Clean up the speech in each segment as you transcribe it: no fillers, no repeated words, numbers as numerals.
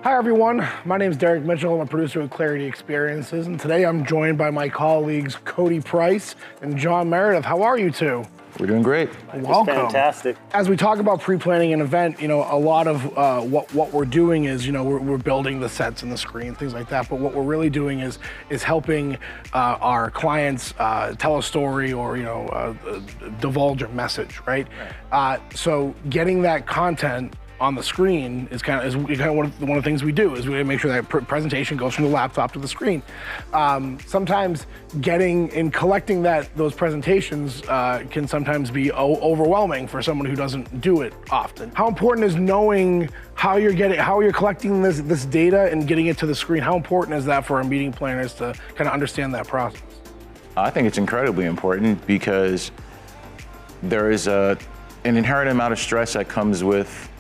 Hi everyone, my name is Derek Mitchell. I'm a producer with Clarity Experiences, and today I'm joined by my colleagues Cody Price and John Meredith. How are you two? We're doing great. Welcome. Fantastic. As we talk about pre-planning an event, a lot of what we're doing is, we're building the sets and the screen, things like that. But what we're really doing is helping our clients tell a story or divulge a message, right? So getting that content on the screen is kind of one of the things we do is we make sure that presentation goes from the laptop to the screen. Sometimes collecting those presentations can sometimes be overwhelming for someone who doesn't do it often. How important is knowing how you're collecting this data and getting it to the screen? How important is that for our meeting planners to kind of understand that process? I think it's incredibly important because there is an inherent amount of stress that comes with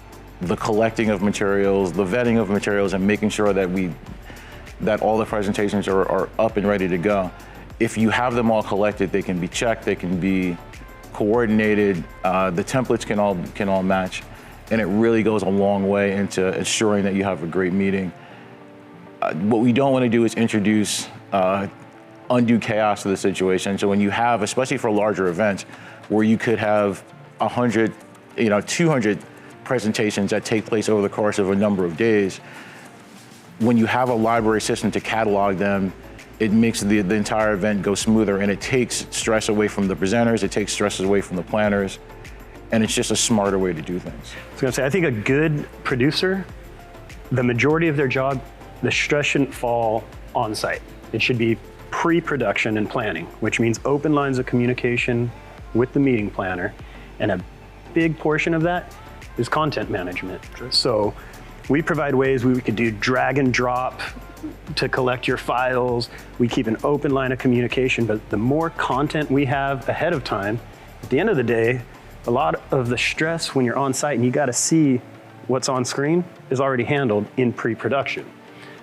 the collecting of materials, the vetting of materials, and making sure that all the presentations are up and ready to go. If you have them all collected, they can be checked, they can be coordinated, the templates can all match, and it really goes a long way into ensuring that you have a great meeting. What we don't want to do is introduce undue chaos to the situation. So when you have, especially for larger events, where you could have 100, 200 presentations that take place over the course of a number of days, when you have a library system to catalog them, it makes the entire event go smoother, and it takes stress away from the presenters, it takes stress away from the planners, and it's just a smarter way to do things. I was gonna say, I think a good producer, the majority of their job, the stress shouldn't fall on site. It should be pre-production and planning, which means open lines of communication with the meeting planner, and a big portion of that is content management. Sure. So we provide ways we could do drag and drop to collect your files. We keep an open line of communication, but the more content we have ahead of time, at the end of the day, a lot of the stress when you're on site and you gotta see what's on screen is already handled in pre-production.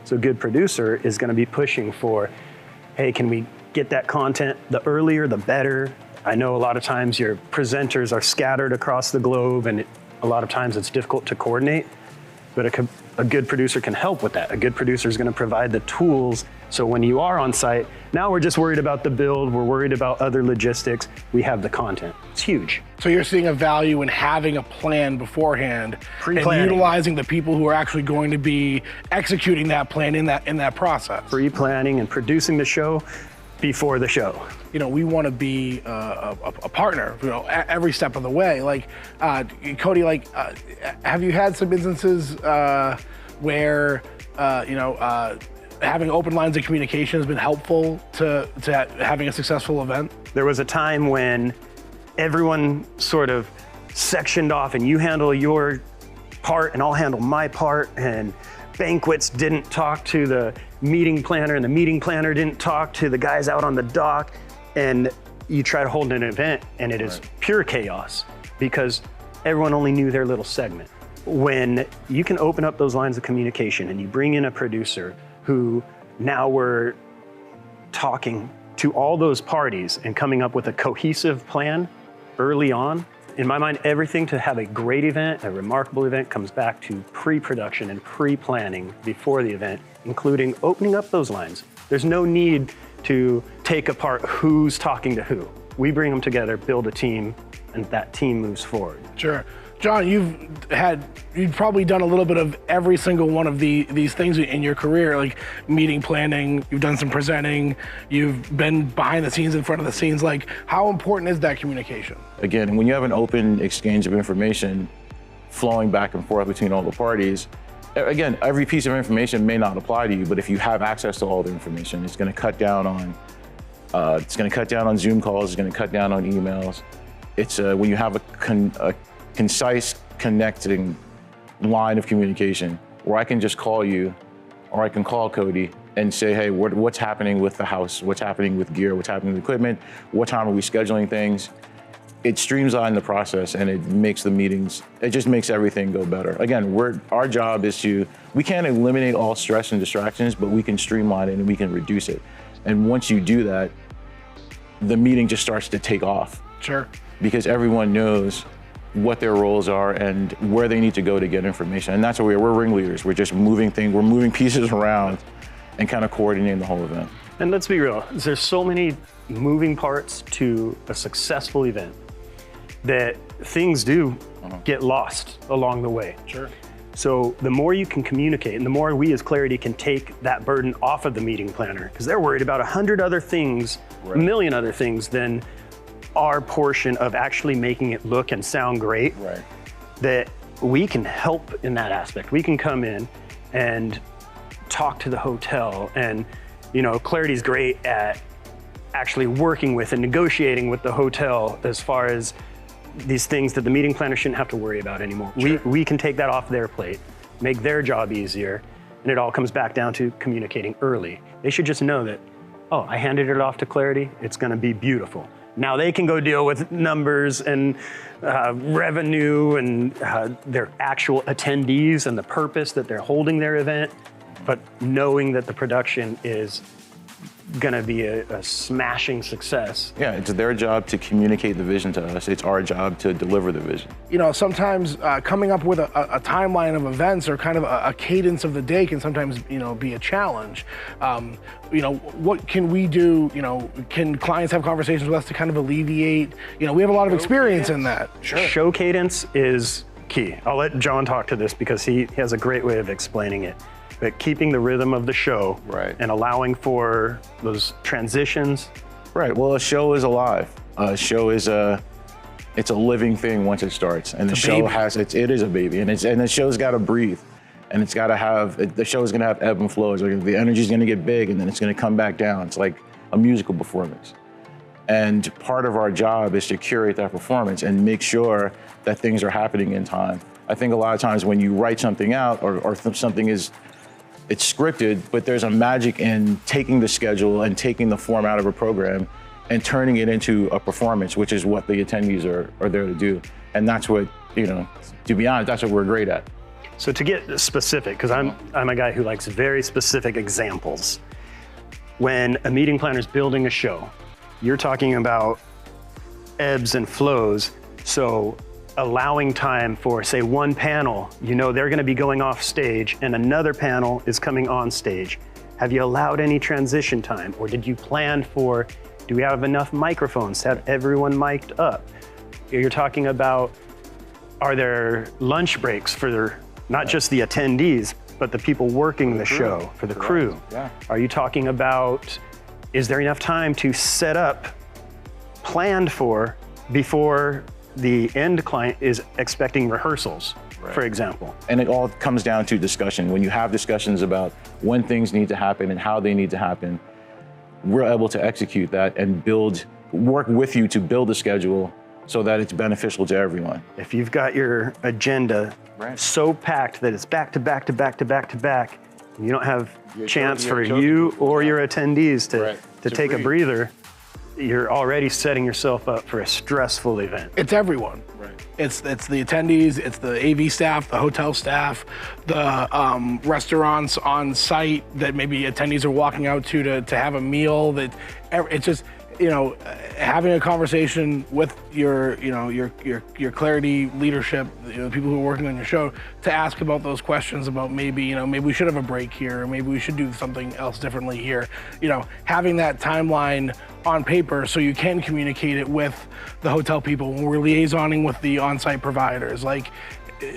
So a good producer is gonna be pushing for, hey, can we get that content? The earlier, the better. I know a lot of times your presenters are scattered across the globe, and a lot of times it's difficult to coordinate, but a good producer can help with that. A good producer is going to provide the tools, so when you are on site, now we're just worried about the build, we're worried about other logistics, we have the content. It's huge. So you're seeing a value in having a plan beforehand and utilizing the people who are actually going to be executing that plan in that process. Pre-planning and producing the show before the show. We want to be a partner, every step of the way. Like, Cody, have you had some instances where, having open lines of communication has been helpful to having a successful event? There was a time when everyone sort of sectioned off, and you handle your part and I'll handle my part, and banquets didn't talk to the meeting planner, and the meeting planner didn't talk to the guys out on the dock, and you try to hold an event and it is pure chaos because everyone only knew their little segment. When you can open up those lines of communication and you bring in a producer who now we're talking to all those parties and coming up with a cohesive plan early on, in my mind, everything to have a great event, a remarkable event, comes back to pre-production and pre-planning before the event, including opening up those lines. There's no need to take apart who's talking to who. We bring them together, build a team, and that team moves forward. Sure. John, you've probably done a little bit of every single one of these things in your career, like meeting planning, you've done some presenting, you've been behind the scenes, in front of the scenes. Like, how important is that communication? Again, when you have an open exchange of information flowing back and forth between all the parties, again, every piece of information may not apply to you, but if you have access to all the information, it's going to cut down on Zoom calls, it's going to cut down on emails. It's when you have a concise, connecting line of communication where I can just call you, or I can call Cody and say, hey, what's happening with the house? What's happening with gear? What's happening with equipment? What time are we scheduling things? It streamlines the process, and it makes the meetings, it just makes everything go better. Again, our job is we can't eliminate all stress and distractions, but we can streamline it and we can reduce it. And once you do that, the meeting just starts to take off. Sure. Because everyone knows what their roles are and where they need to go to get information. And that's what we're ringleaders. We're just we're moving pieces around and kind of coordinating the whole event. And let's be real, there's so many moving parts to a successful event that things do get lost along the way. Sure. So the more you can communicate and the more we as Clarity can take that burden off of the meeting planner, because they're worried about 100 other things, a million other things than our portion of actually making it look and sound great, that we can help in that aspect. We can come in and talk to the hotel, and Clarity's great at actually working with and negotiating with the hotel as far as these things that the meeting planner shouldn't have to worry about anymore. Sure. We can take that off their plate, make their job easier, and it all comes back down to communicating early. They should just know that, oh, I handed it off to Clarity, it's gonna be beautiful. Now they can go deal with numbers and revenue and their actual attendees and the purpose that they're holding their event, but knowing that the production is gonna be a smashing success. Yeah, it's their job to communicate the vision to us. It's our job to deliver the vision. Sometimes coming up with a timeline of events or kind of a cadence of the day can sometimes, be a challenge. What can we do? Can clients have conversations with us to kind of alleviate? We have a lot of experience in that. Sure. Show cadence is key. I'll let John talk to this because he has a great way of explaining it. But keeping the rhythm of the show and allowing for those transitions. Right, well, a show is alive. A show is it's a living thing once it starts. And the show it is a baby, and the show's gotta breathe. And it's gotta have, the show's gonna have ebb and flows. The energy's gonna get big and then it's gonna come back down. It's like a musical performance. And part of our job is to curate that performance and make sure that things are happening in time. I think a lot of times when you write something out or something it's scripted, but there's a magic in taking the schedule and taking the form out of a program and turning it into a performance, which is what the attendees are there to do. And that's what, to be honest, that's what we're great at. So to get specific, because I'm a guy who likes very specific examples. When a meeting planner is building a show, you're talking about ebbs and flows. So allowing time for, say, one panel, they're gonna be going off stage and another panel is coming on stage. Have you allowed any transition time? Or did you plan for, do we have enough microphones to have everyone mic'd up? You're talking about, are there lunch breaks for not just the attendees, but the people working the show, for the crew? Yeah. Are you talking about, is there enough time to set up, planned for, before the end client is expecting rehearsals, for example? And it all comes down to discussion. When you have discussions about when things need to happen and how they need to happen, we're able to execute that and work with you to build a schedule so that it's beneficial to everyone. If you've got your agenda so packed that it's back to back to back to back to back, you don't have chance for you or your attendees to take a breather, you're already setting yourself up for a stressful event. It's everyone. It's the attendees, it's the AV staff, the hotel staff, the restaurants on site that maybe attendees are walking out to have a meal. It's just, having a conversation with your Clarity leadership, the people who are working on your show, to ask about those questions about maybe we should have a break here, or maybe we should do something else differently here. Having that timeline on paper so you can communicate it with the hotel people when we're liaisoning with the on-site providers. Like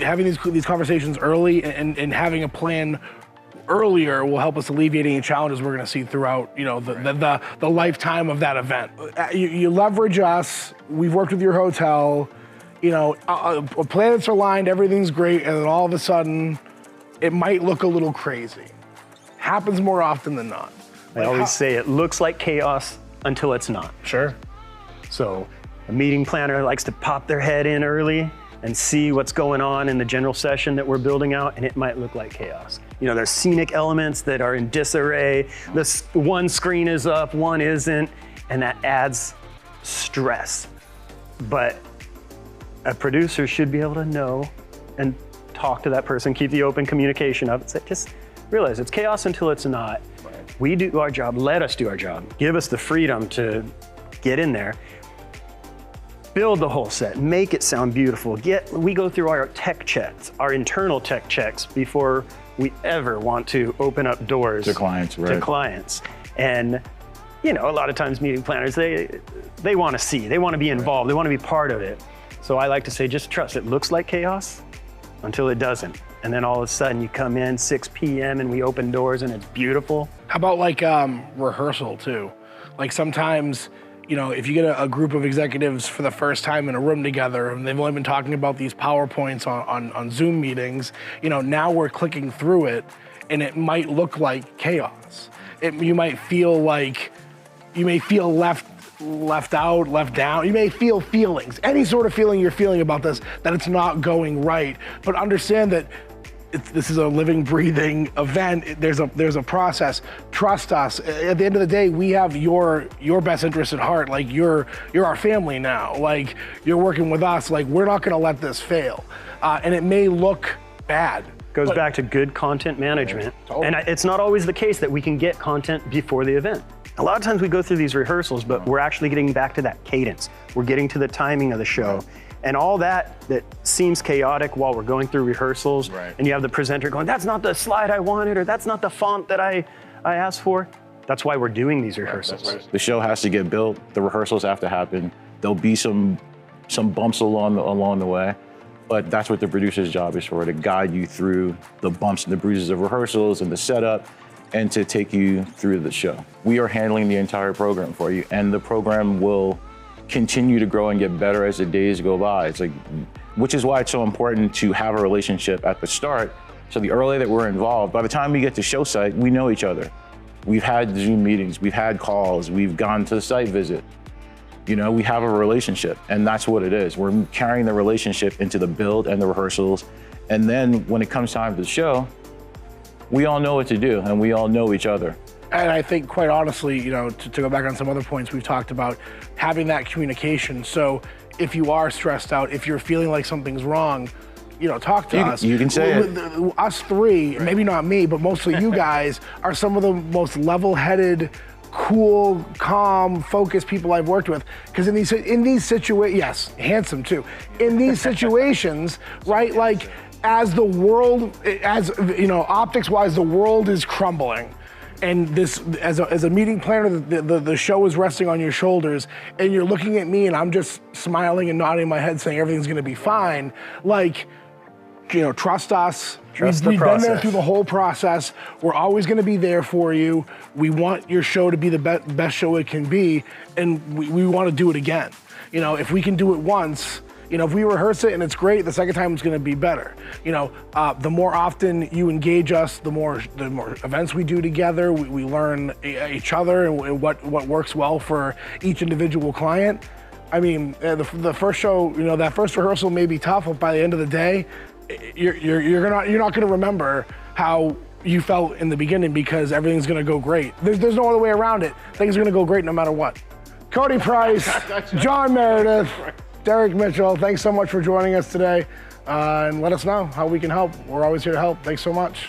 having these conversations early and having a plan earlier will help us alleviate any challenges we're going to see throughout, the lifetime of that event. You leverage us. We've worked with your hotel. Planets are aligned. Everything's great, and then all of a sudden, it might look a little crazy. Happens more often than not. I always say it looks like chaos until it's not. Sure. So a meeting planner likes to pop their head in early and see what's going on in the general session that we're building out, and it might look like chaos. There's scenic elements that are in disarray. This one screen is up, one isn't, and that adds stress. But a producer should be able to know and talk to that person, keep the open communication up, and say, just realize it's chaos until it's not. We do our job, let us do our job. Give us the freedom to get in there. build the whole set, make it sound beautiful. We go through our tech checks, our internal tech checks before we ever want to open up doors To clients, right. to clients. And you know, a lot of times meeting planners, they want to see, they want to be involved, they want to be part of it. So I like to say, just trust. It looks like chaos until it doesn't. And then all of a sudden you come in 6 p.m. and we open doors and it's beautiful. How about like rehearsal too? Like sometimes, you know, if you get a group of executives for the first time in a room together and they've only been talking about these PowerPoints on Zoom meetings, you know, now we're clicking through it and it might look like chaos. You might feel like, you may feel left out, left down. You may feel feelings, any sort of feeling you're feeling about this, that it's not going right. But understand that this is a living, breathing event. There's a process. Trust us. At the end of the day, we have your best interest at heart. Like you're our family now. Like you're working with us. Like we're not gonna let this fail. And it may look bad. Goes back to good content management. Totally. And it's not always the case that we can get content before the event. A lot of times we go through these rehearsals, but we're actually getting back to that cadence. We're getting to the timing of the show. And all that seems chaotic while we're going through rehearsals, and you have the presenter going, that's not the slide I wanted, or that's not the font that I asked for. That's why we're doing these rehearsals. The show has to get built. The rehearsals have to happen. There'll be some bumps along the way, but that's what the producer's job is for, to guide you through the bumps and the bruises of rehearsals and the setup, and to take you through the show. We are handling the entire program for you, and the program will continue to grow and get better as the days go by. It's like, which is why it's so important to have a relationship at the start. So the earlier that we're involved, by the time we get to show site, we know each other. We've had Zoom meetings, we've had calls, we've gone to the site visit. You know, we have a relationship, and that's what it is. We're carrying the relationship into the build and the rehearsals. And then when it comes time to the show, we all know what to do, and we all know each other. And I think, quite honestly, you know, to go back on some other points we've talked about, having that communication. So if you are stressed out, if you're feeling like something's wrong, you know, talk to us. You can say it. Us three, maybe not me, but mostly you guys, are some of the most level-headed, cool, calm, focused people I've worked with. Because in these situations, yes, handsome too. In these situations, right, like as the world, as you know, optics-wise, the world is crumbling. And this, as a meeting planner, the show is resting on your shoulders, and you're looking at me, and I'm just smiling and nodding my head, saying everything's going to be fine. Like, you know, trust us. We've been there through the whole process. We're always going to be there for you. We want your show to be the best show it can be, and we want to do it again. You know, if we can do it once. You know, if we rehearse it and it's great, the second time it's going to be better. You know, the more often you engage us, the more events we do together. We learn each other and what works well for each individual client. I mean, the first show, you know, that first rehearsal may be tough, but by the end of the day, you're not going to remember how you felt in the beginning, because everything's going to go great. There's no other way around it. Things are going to go great no matter what. Cody Price, John Meredith, Derek Mitchell, thanks so much for joining us today, and let us know how we can help. We're always here to help. Thanks so much.